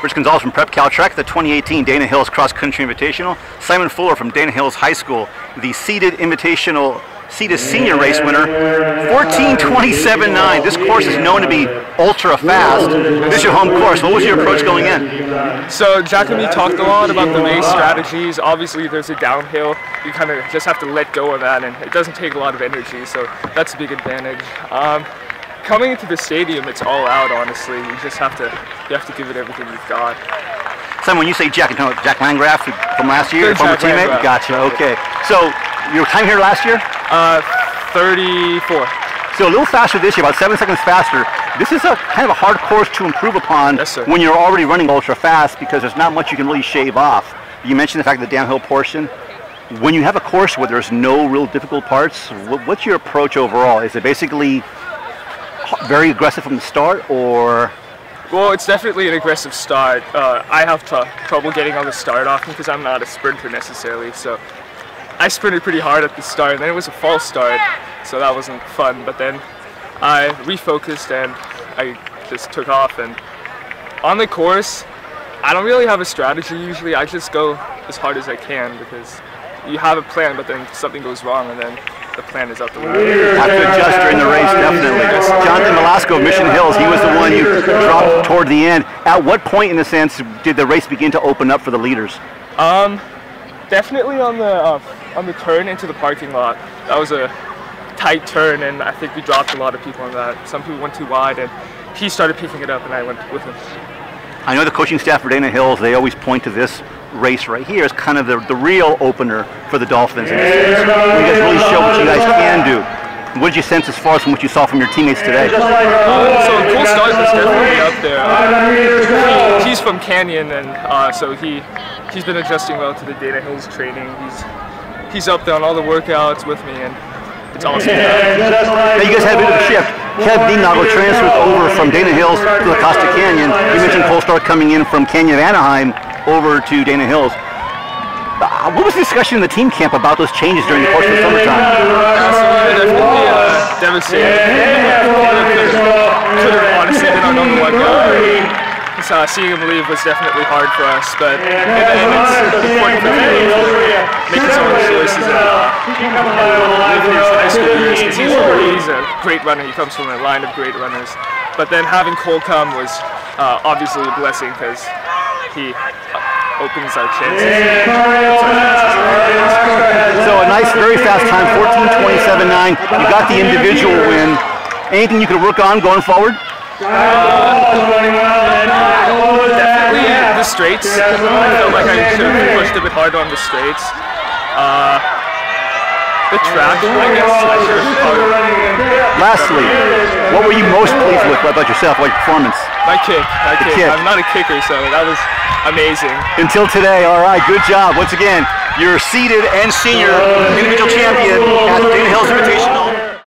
Rich Gonzalez from Prep Cal Track, the 2018 Dana Hlils Cross Country Invitational. Simon Fuller from Dana Hlils High School, the seeded Invitational seeded senior race winner. 14:27.9. This course is known to be ultra fast. This is your home course. What was your approach going in? So Jack and me talked a lot about the race strategies. Obviously there's a downhill. You kind of just have to let go of that, and it doesn't take a lot of energy, so that's a big advantage. Coming into the stadium, it's all out, honestly. You have to give it everything you've got. Simon, when you say Jack, you're talking about Jack Landgraf from last year, former teammate? Gotcha, okay. So, your time here last year? 34. So a little faster this year, about 7 seconds faster. This is a kind of a hard course to improve upon when you're already running ultra fast, because there's not much you can really shave off. You mentioned the fact of the downhill portion. When you have a course where there's no real difficult parts, what's your approach overall? Is it basically very aggressive from the start, or? Well, it's definitely an aggressive start. I have trouble getting on the start often because I'm not a sprinter necessarily, so I sprinted pretty hard at the start, and then it was a false start, so that wasn't fun. But then I refocused and I just took off. And on the course, I don't really have a strategy usually. I just go as hard as I can, because you have a plan, but then something goes wrong, and then the plan is out the window. Have to adjust during the race, definitely. Jonathan Velasco of Mission Hills, he was the one you dropped toward the end. At what point, in a sense, did the race begin to open up for the leaders? Definitely on the turn into the parking lot. That was a tight turn, and I think we dropped a lot of people on that. Some people went too wide, and he started picking it up, and I went with him. I know the coaching staff for Dana Hlils, they always point to this race right here as kind of the real opener for the Dolphins. You guys really show what you guys can do. What did you sense as far as from what you saw from your teammates today? So Cool Stars is definitely up there. He's from Canyon, and so he's been adjusting well to the Dana Hlils training. He's up there on all the workouts with me, and it's awesome. Now you guys had a bit of a shift. Kev Dienagel transferred over from Dana Hlils to La Costa Canyon. You mentioned Polestar coming in from Canyon of Anaheim over to Dana Hlils. What was the discussion in the team camp about those changes during the course of the summertime? So we were definitely devastated. Could have honestly been our number one guy. Seeing him leave was definitely hard for us, but in the end it's important for him to make his own choices and live his high school years, because he's a great runner. He comes from a line of great runners. But then having Cole come was obviously a blessing, because he opens our chances. So a nice, very fast time, 14:27.9. You got the individual win. Anything you could work on going forward? Definitely the straights. I felt like I should have pushed a bit harder on the straights. The track, I guess, I should have harder. Lastly, what were you most pleased with about yourself, like performance? My kick. I'm not a kicker, so that was amazing. Until today, all right, good job. Once again, you're seeded and senior individual champion